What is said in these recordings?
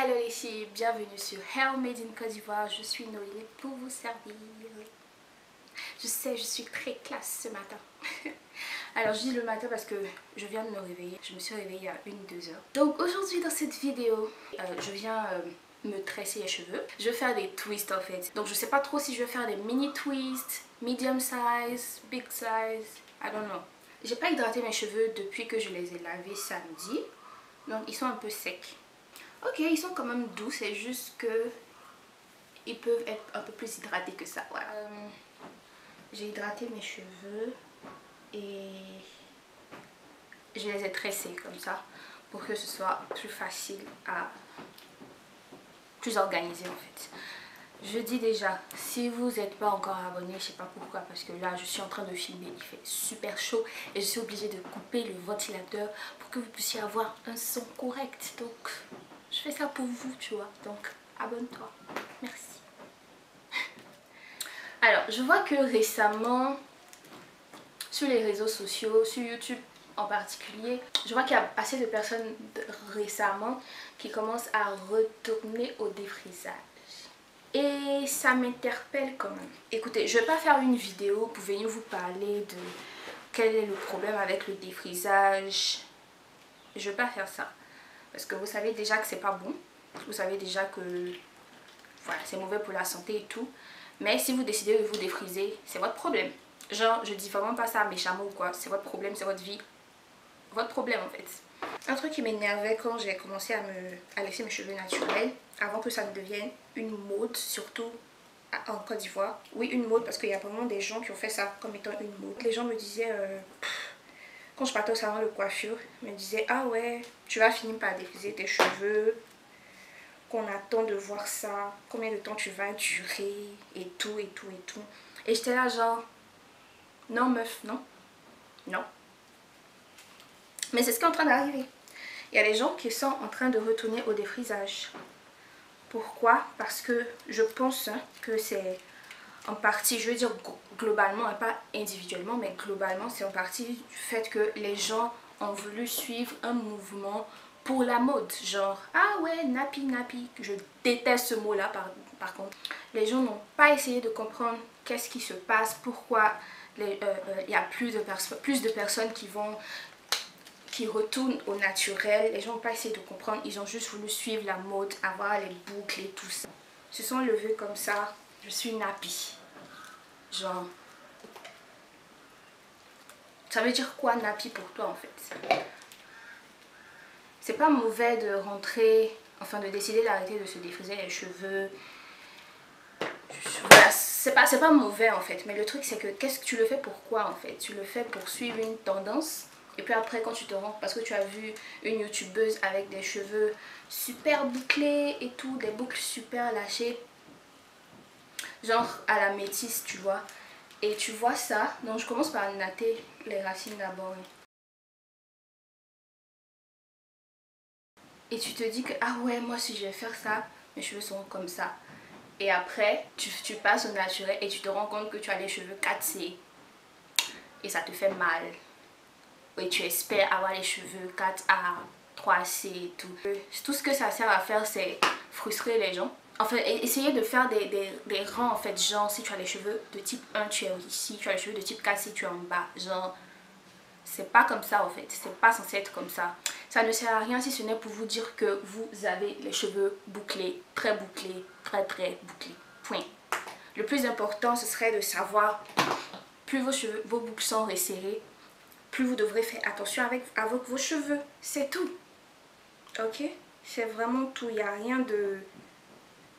Hello les filles, bienvenue sur Hair Made in Côte d'Ivoire, je suis Noélie pour vous servir. Je sais, je suis très classe ce matin. Alors je dis le matin parce que je viens de me réveiller, je me suis réveillée il y a 1-2 heures. Donc aujourd'hui dans cette vidéo, je viens me tresser les cheveux. Je vais faire des twists en fait. Donc je sais pas trop si je vais faire des mini twists, medium size, big size, I don't know. J'ai pas hydraté mes cheveux depuis que je les ai lavés samedi, donc ils sont un peu secs. Ok, ils sont quand même doux, c'est juste que ils peuvent être un peu plus hydratés que ça. Voilà. J'ai hydraté mes cheveux et je les ai tressés comme ça pour que ce soit plus facile à... plus organisé en fait. Je dis déjà, si vous n'êtes pas encore abonné, je sais pas pourquoi, parce que là je suis en train de filmer, il fait super chaud et je suis obligée de couper le ventilateur pour que vous puissiez avoir un son correct. Donc je fais ça pour vous, tu vois. Donc abonne-toi, merci. Alors je vois que récemment sur les réseaux sociaux, sur YouTube en particulier, je vois qu'il y a assez de personnes récemment qui commencent à retourner au défrisage. Et ça m'interpelle quand même. Écoutez, je vais pas faire une vidéo pour venir vous parler de quel est le problème avec le défrisage. Je vais pas faire ça. Parce que vous savez déjà que c'est pas bon. Vous savez déjà que voilà, c'est mauvais pour la santé et tout. Mais si vous décidez de vous défriser, c'est votre problème. Genre, je dis vraiment pas ça méchamment ou quoi. C'est votre problème, c'est votre vie. Votre problème en fait. Un truc qui m'énervait quand j'ai commencé à laisser mes cheveux naturels, avant que ça ne devienne une mode, surtout en Côte d'Ivoire. Oui, une mode, parce qu'il y a vraiment des gens qui ont fait ça comme étant une mode. Les gens me disaient, quand je partais au salon de coiffure, me disaient, ah ouais, tu vas finir par défriser tes cheveux, qu'on attend de voir ça, combien de temps tu vas durer, et tout, et tout, et tout. Et j'étais là genre, non meuf, non, non. Mais c'est ce qui est en train d'arriver. Il y a des gens qui sont en train de retourner au défrisage. Pourquoi? Parce que je pense que c'est en partie, je veux dire globalement, et pas individuellement, mais globalement, c'est en partie du fait que les gens ont voulu suivre un mouvement pour la mode. Genre, ah ouais, nappy, nappy. Je déteste ce mot-là par contre. Les gens n'ont pas essayé de comprendre qu'est-ce qui se passe, pourquoi il y a plus de personnes qui retournent au naturel. Les gens n'ont pas essayé de comprendre, ils ont juste voulu suivre la mode, avoir les boucles et tout ça. Ils se sont levés comme ça, je suis nappy. Genre, ça veut dire quoi nappy pour toi en fait? C'est pas mauvais de rentrer, enfin de décider d'arrêter de se défriser les cheveux. Voilà, c'est pas mauvais en fait, mais le truc c'est que qu'est-ce que tu le fais pourquoi en fait? Tu le fais pour suivre une tendance. Et puis après quand tu te rends, parce que tu as vu une youtubeuse avec des cheveux super bouclés et tout, des boucles super lâchées, genre à la métisse tu vois, et tu vois ça, donc je commence par natter les racines d'abord. Et tu te dis que ah ouais, moi si je vais faire ça, mes cheveux seront comme ça. Et après tu passes au naturel et tu te rends compte que tu as les cheveux 4C et ça te fait mal. Et tu espères avoir les cheveux 4A, 3C et tout. Tout ce que ça sert à faire, c'est frustrer les gens. Enfin, essayer de faire des rangs en fait. Genre, si tu as les cheveux de type 1, tu es ici. Tu as les cheveux de type 4C, tu es en bas. Genre, c'est pas comme ça en fait. C'est pas censé être comme ça. Ça ne sert à rien si ce n'est pour vous dire que vous avez les cheveux bouclés, très bouclés, très bouclés. Point. Le plus important, ce serait de savoir, plus vos boucles sont resserrées, plus vous devrez faire attention avec vos cheveux. C'est tout. Ok? C'est vraiment tout. Il n'y a rien de...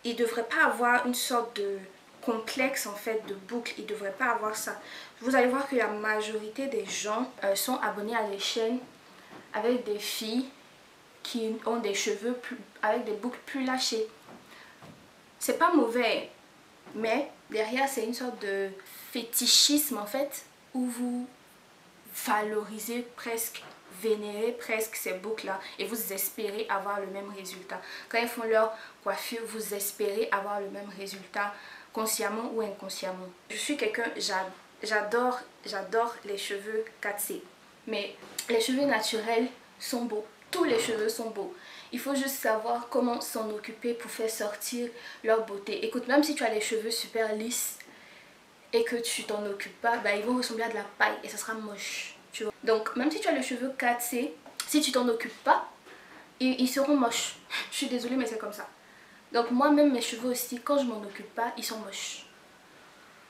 Il ne devrait pas avoir une sorte de complexe en fait de boucle. Il ne devrait pas avoir ça. Vous allez voir que la majorité des gens sont abonnés à des chaînes avec des filles qui ont des cheveux avec des boucles plus lâchées. C'est pas mauvais. Mais derrière c'est une sorte de fétichisme en fait où vous valoriser presque, vénérer presque ces boucles là et vous espérez avoir le même résultat. Quand ils font leur coiffure, vous espérez avoir le même résultat consciemment ou inconsciemment. Je suis quelqu'un, j'adore les cheveux 4C, mais les cheveux naturels sont beaux. Tous les cheveux sont beaux. Il faut juste savoir comment s'en occuper pour faire sortir leur beauté. Écoute, même si tu as les cheveux super lisses et que tu t'en occupes pas, bah, ils vont ressembler à de la paille et ça sera moche, tu vois. Donc même si tu as les cheveux cassés, si tu t'en occupes pas, ils seront moches. Je suis désolée mais c'est comme ça. Donc moi-même mes cheveux aussi, quand je m'en occupe pas, ils sont moches.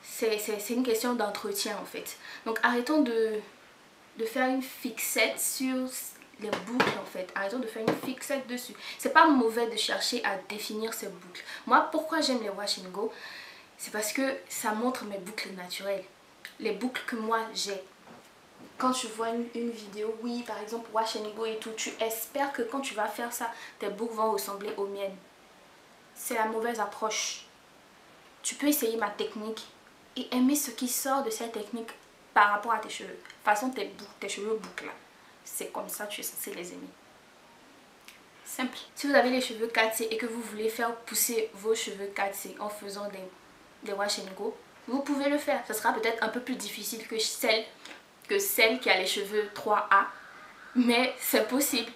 C'est une question d'entretien en fait. Donc arrêtons de faire une fixette sur les boucles en fait. Arrêtons de faire une fixette dessus. C'est pas mauvais de chercher à définir ces boucles. Moi pourquoi j'aime les wash and go, c'est parce que ça montre mes boucles naturelles. Les boucles que moi j'ai. Quand tu vois une vidéo, oui par exemple wash and go et tout, tu espères que quand tu vas faire ça, tes boucles vont ressembler aux miennes. C'est la mauvaise approche. Tu peux essayer ma technique et aimer ce qui sort de cette technique par rapport à tes cheveux. De toute façon, tes cheveux boucles là, c'est comme ça, tu es censé les aimer. Simple. Si vous avez les cheveux cassés et que vous voulez faire pousser vos cheveux cassés en faisant des wash and go, vous pouvez le faire. Ça sera peut-être un peu plus difficile que celle qui a les cheveux 3A, mais c'est possible.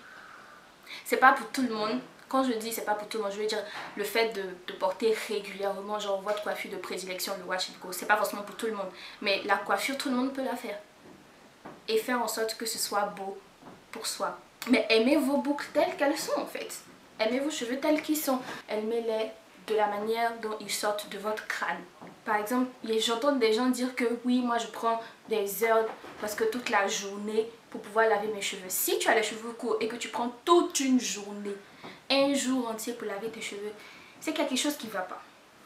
C'est pas pour tout le monde. Quand je dis c'est pas pour tout le monde, je veux dire le fait de porter régulièrement genre votre coiffure de prédilection, le wash and go, c'est pas forcément pour tout le monde. Mais la coiffure, tout le monde peut la faire. Et faire en sorte que ce soit beau pour soi. Mais aimez vos boucles telles qu'elles sont en fait. Aimez vos cheveux tels qu'ils sont. Aimez-les de la manière dont ils sortent de votre crâne. Par exemple, j'entends des gens dire que oui, moi je prends des heures parce que toute la journée pour pouvoir laver mes cheveux. Si tu as les cheveux courts et que tu prends toute une journée, un jour entier pour laver tes cheveux, c'est qu'il y a quelque chose qui ne va pas.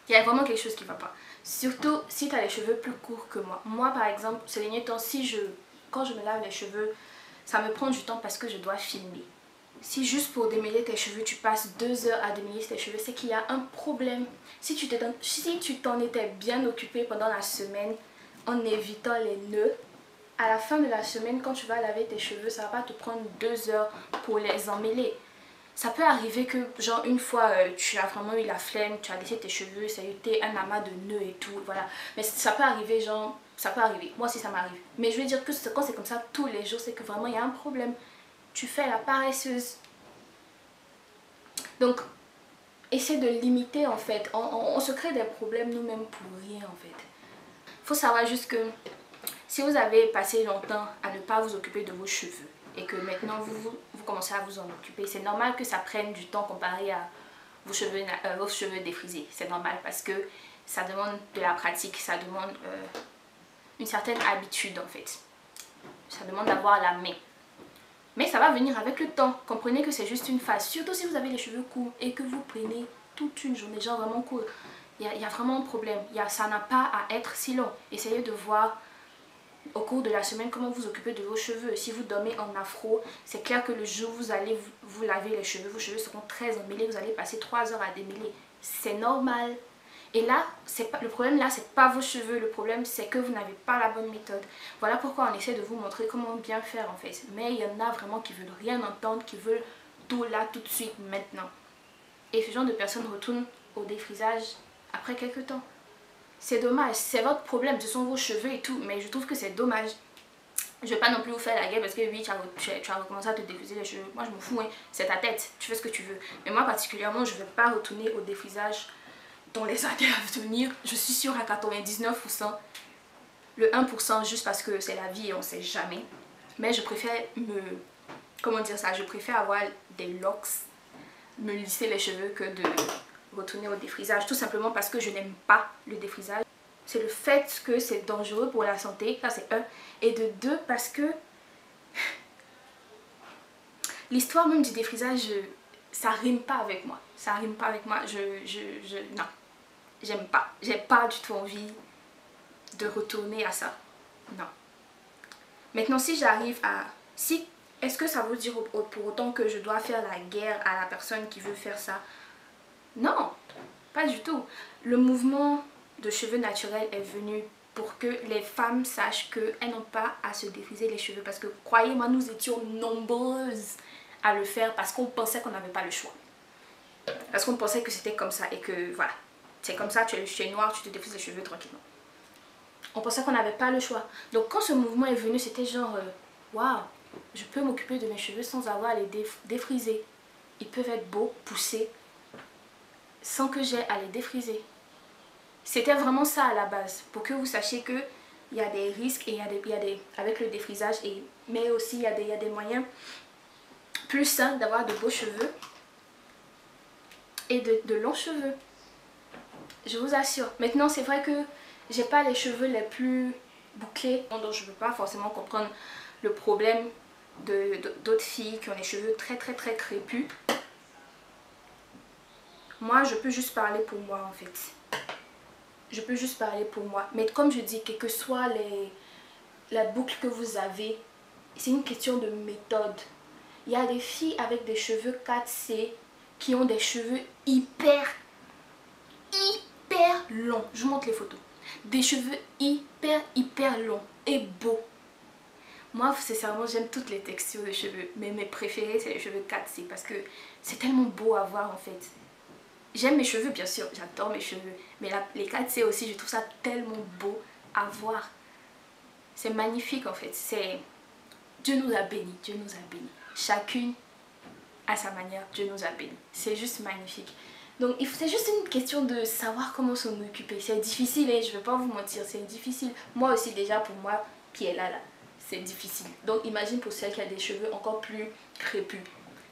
Il y a vraiment quelque chose qui ne va pas. Surtout si tu as les cheveux plus courts que moi. Moi par exemple, ces derniers temps, quand je me lave les cheveux, ça me prend du temps parce que je dois filmer. Si juste pour démêler tes cheveux, tu passes 2 heures à démêler tes cheveux, c'est qu'il y a un problème. Si tu t'en étais bien occupé pendant la semaine en évitant les nœuds, à la fin de la semaine, quand tu vas laver tes cheveux, ça va pas te prendre 2 heures pour les emmêler. Ça peut arriver que genre une fois tu as vraiment eu la flemme, tu as laissé tes cheveux, ça a été un amas de nœuds et tout, voilà. Mais ça peut arriver genre, ça peut arriver, moi aussi ça m'arrive. Mais je veux dire que quand c'est comme ça tous les jours, c'est que vraiment il y a un problème. Tu fais la paresseuse. Donc essaie de limiter en fait, on se crée des problèmes nous-mêmes pour rien en fait. Faut savoir juste que si vous avez passé longtemps à ne pas vous occuper de vos cheveux et que maintenant vous commencez à vous en occuper, c'est normal que ça prenne du temps comparé à vos cheveux défrisés. C'est normal parce que ça demande de la pratique, ça demande une certaine habitude en fait. Ça demande d'avoir la main. Mais ça va venir avec le temps. Comprenez que c'est juste une phase. Surtout si vous avez les cheveux courts et que vous prenez toute une journée, genre vraiment court. Il y a vraiment un problème. Ça n'a pas à être si long. Essayez de voir au cours de la semaine comment vous occupez de vos cheveux. Si vous dormez en afro, c'est clair que le jour où vous allez vous laver les cheveux, vos cheveux seront très emmêlés. Vous allez passer 3 heures à démêler. C'est normal. Et là, le problème là, c'est pas vos cheveux, le problème c'est que vous n'avez pas la bonne méthode. Voilà pourquoi on essaie de vous montrer comment bien faire en fait. Mais il y en a vraiment qui veulent rien entendre, qui veulent tout là, tout de suite, maintenant. Et ce genre de personnes retournent au défrisage après quelques temps. C'est dommage, c'est votre problème, ce sont vos cheveux et tout, mais je trouve que c'est dommage. Je vais pas non plus vous faire la guerre parce que oui, tu as recommencé à te défriser les cheveux. Moi je m'en fous, hein. C'est ta tête, tu fais ce que tu veux. Mais moi particulièrement, je ne vais pas retourner au défrisage dans les années à venir. Je suis sûre à 99%. Le 1% juste parce que c'est la vie et on sait jamais. Mais je préfère je préfère avoir des locks, me lisser les cheveux que de retourner au défrisage. Tout simplement parce que je n'aime pas le défrisage. C'est le fait que c'est dangereux pour la santé, ça c'est un. Et de deux, parce que l'histoire même du défrisage, ça rime pas avec moi. Ça rime pas avec moi. Non. J'aime pas. J'ai pas du tout envie de retourner à ça. Non. Maintenant, si j'arrive à... Est-ce que ça veut dire pour autant que je dois faire la guerre à la personne qui veut faire ça? Non, pas du tout. Le mouvement de cheveux naturels est venu pour que les femmes sachent qu'elles n'ont pas à se défriser les cheveux. Parce que croyez-moi, nous étions nombreuses à le faire parce qu'on pensait qu'on n'avait pas le choix. Parce qu'on pensait que c'était comme ça et que voilà. C'est comme ça, tu es noir, tu te défrises les cheveux tranquillement. On pensait qu'on n'avait pas le choix. Donc quand ce mouvement est venu, c'était genre, waouh, je peux m'occuper de mes cheveux sans avoir à les défriser. ils peuvent être beaux, poussés, sans que j'ai à les défriser. C'était vraiment ça à la base, pour que vous sachiez que il y a des risques et avec le défrisage, mais aussi il y a des moyens plus sains d'avoir de beaux cheveux et de longs cheveux. Je vous assure. Maintenant, c'est vrai que j'ai pas les cheveux les plus bouclés, donc je ne peux pas forcément comprendre le problème d'autres filles qui ont les cheveux très crépus. Moi, je peux juste parler pour moi en fait. Je peux juste parler pour moi. Mais comme je dis, quelle que soit la boucle que vous avez, c'est une question de méthode. Il y a des filles avec des cheveux 4C qui ont des cheveux hyper longs. Je vous montre les photos. Des cheveux hyper longs et beaux. Moi, sincèrement, j'aime toutes les textures de cheveux. Mais mes préférés, c'est les cheveux 4C parce que c'est tellement beau à voir en fait. J'aime mes cheveux, bien sûr. J'adore mes cheveux. Mais les 4C aussi, je trouve ça tellement beau à voir. C'est magnifique en fait. Dieu nous a bénis. Dieu nous a bénis. Chacune à sa manière, Dieu nous a bénis. C'est juste magnifique. Donc c'est juste une question de savoir comment s'en occuper. C'est difficile et je ne vais pas vous mentir, c'est difficile. Moi aussi déjà pour moi qui est là, c'est difficile. Donc imagine pour celle qui a des cheveux encore plus crépus.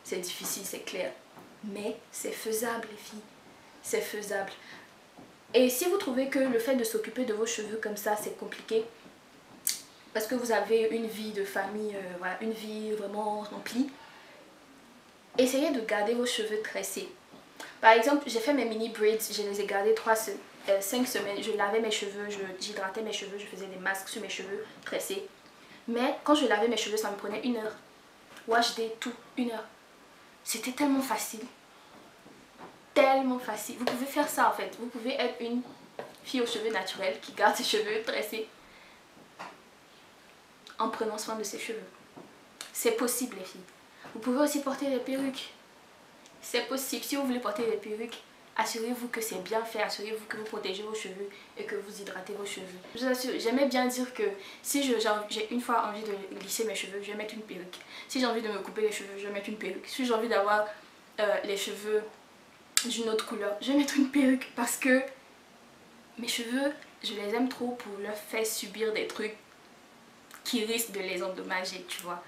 C'est difficile, c'est clair. Mais c'est faisable les filles. C'est faisable. Et si vous trouvez que le fait de s'occuper de vos cheveux comme ça c'est compliqué, parce que vous avez une vie de famille, voilà, une vie vraiment remplie, essayez de garder vos cheveux tressés. Par exemple, j'ai fait mes mini braids, je les ai gardés 5 semaines. Je lavais mes cheveux, j'hydratais mes cheveux, je faisais des masques sur mes cheveux tressés. Mais quand je lavais mes cheveux, ça me prenait 1 heure. Wash day, tout, 1 heure. C'était tellement facile. Tellement facile. Vous pouvez faire ça en fait. Vous pouvez être une fille aux cheveux naturels qui garde ses cheveux tressés en prenant soin de ses cheveux. C'est possible les filles. Vous pouvez aussi porter des perruques. C'est possible. Si vous voulez porter des perruques, assurez-vous que c'est bien fait. Assurez-vous que vous protégez vos cheveux et que vous hydratez vos cheveux. Je vous assure, j'aimais bien dire que si j'ai une fois envie de lisser mes cheveux, je vais mettre une perruque. Si j'ai envie de me couper les cheveux, je vais mettre une perruque. Si j'ai envie d'avoir les cheveux d'une autre couleur, je vais mettre une perruque. Parce que mes cheveux, je les aime trop pour leur faire subir des trucs qui risquent de les endommager, tu vois.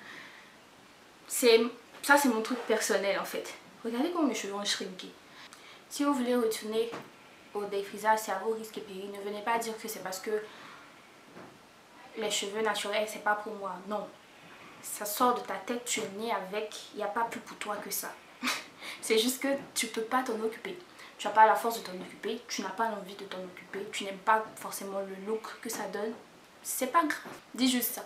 Ça c'est mon truc personnel en fait. Regardez comment mes cheveux ont shrinké. Si vous voulez retourner au défrisage, c'est à vos risques et périls. Ne venez pas dire que c'est parce que les cheveux naturels c'est pas pour moi. Non, ça sort de ta tête, tu es né avec, il n'y a pas plus pour toi que ça. C'est juste que tu peux pas t'en occuper. Tu n'as pas la force de t'en occuper, tu n'as pas l'envie de t'en occuper, tu n'aimes pas forcément le look que ça donne. C'est pas grave, dis juste ça.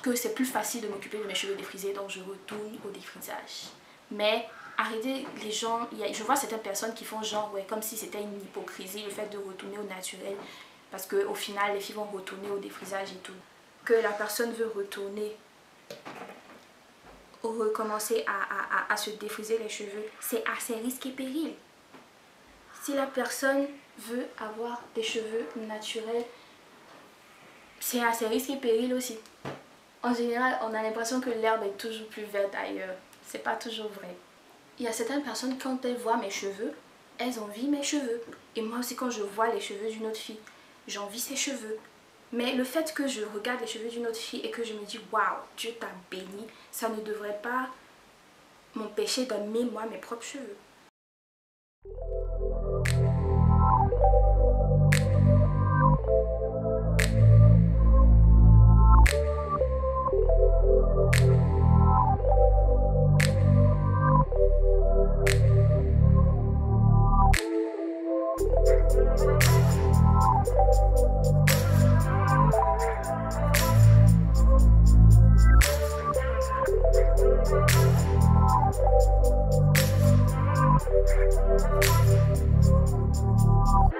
Que c'est plus facile de m'occuper de mes cheveux défrisés, donc je retourne au défrisage. Mais arrêtez les gens, je vois certaines personnes qui font genre, ouais, comme si c'était une hypocrisie le fait de retourner au naturel. Parce qu'au final, les filles vont retourner au défrisage et tout. Que la personne veut retourner, ou recommencer à se défriser les cheveux, c'est à ses risques et périls. Si la personne veut avoir des cheveux naturels, c'est à ses risques et périls aussi. En général, on a l'impression que l'herbe est toujours plus verte ailleurs. C'est pas toujours vrai. Il y a certaines personnes, quand elles voient mes cheveux, elles envient mes cheveux. Et moi aussi, quand je vois les cheveux d'une autre fille, j'envie ses cheveux. Mais le fait que je regarde les cheveux d'une autre fille et que je me dis « Waouh, Dieu t'a béni », ça ne devrait pas m'empêcher d'aimer moi mes propres cheveux. Thank you.